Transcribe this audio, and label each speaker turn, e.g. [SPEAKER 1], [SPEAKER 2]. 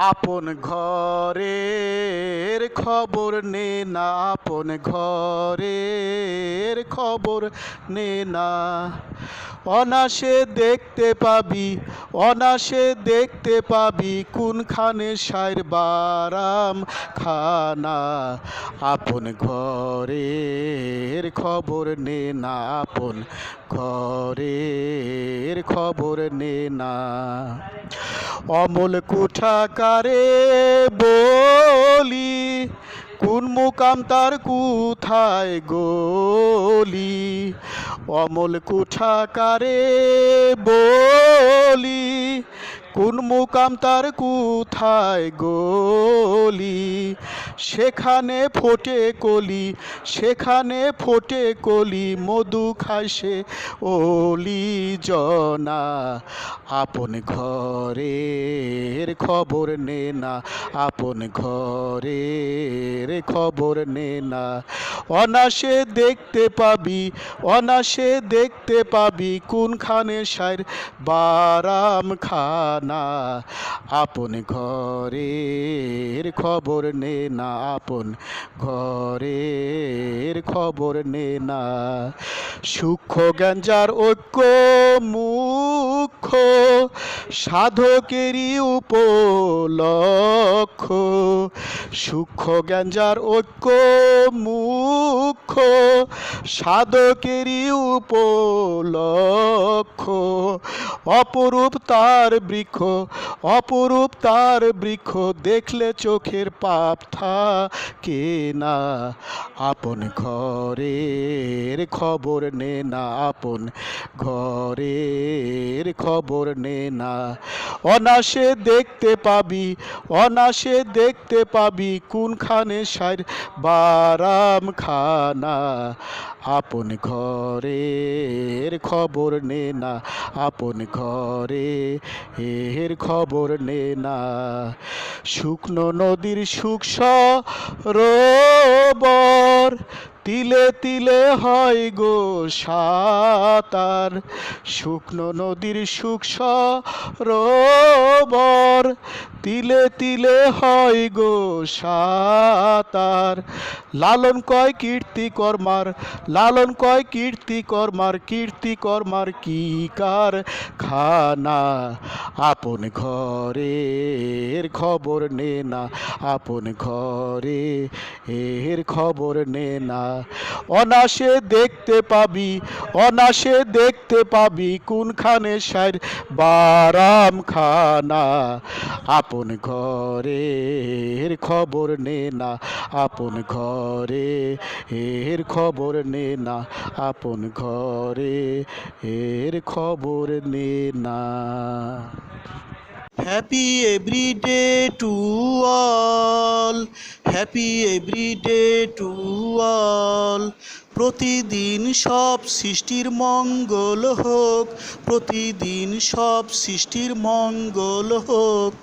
[SPEAKER 1] আপন ঘরের খবর নে না, আপন ঘরের খবর নে না। অনাসে দেখতে পাবি, অনাসে দেখতে পাবি কোনখানে সাইর বারাম খানা। আপন ঘরের খবর নে না, আপন ঘরের খবর নে না। অমল কুঠাকারে বলি, কোন মুকাম তার কোথায় গলি। অমল কুঠাকারে বলি, কোন মুকাম তার কোথায় গলি। সেখানে ফোটে কলি, সেখানে ফোটে কলি, মধু খায় সে ওলি জনা। আপন ঘরের খবর নে না, আপন ঘরের খবর নে না। অনাসে দেখতে পাবি, অনাসে দেখতে পাবি কোনখানে সাইর বারাম খানা। আপন ঘরের খবর নে না, আপন ঘরের খবর নে না। সূক্ষ্ম জ্ঞানজার ঐক্য মুখ্য, সাধকেরই উপলক্ষ। সূক্ষ্ম জ্ঞানজার ঐক্য মুখ্য, সাধকেরই উপলক্ষ। অপরূপ তার বৃক্ষ, অপরূপ তার বৃক্ষ, দেখলে চোখের পাপ থাকে না। আপন ঘরের খবর নে না, আপন ঘরের খবর নে না। অনাসে দেখতে পাবি, অনাসে দেখতে পাবি কোনখানে সাইর বারাম খানা। আপন ঘরের খবর নে না, আপন ঘরের খবর নে না। শুকনো নদীর সুখ সরোবর, তিলে তিলে হয় গো সাতার। শুকনো নদীর সুখ সরোবর, তিলে তিলে হয় গো সাতার। লালন কয় কীর্তি কর্মার, লালন কয় কীর্তি কর্মার, কীর্তি কর্মার কি কার খানা। আপন ঘরের খবর নে না, আপন ঘরের খবর নে না। অনাসে দেখতে পাবি, অনাসে দেখতে পাবি কোনখানে সাইর বারাম খানা। আপন ঘরের খবর নে না, আপন ঘরের খবর নে না, আপন ঘরের খবর নে না। Happy everyday to all, happy everyday to all. প্রতিদিন সব সৃষ্টির মঙ্গল হোক, প্রতিদিন সব সৃষ্টির মঙ্গল হোক।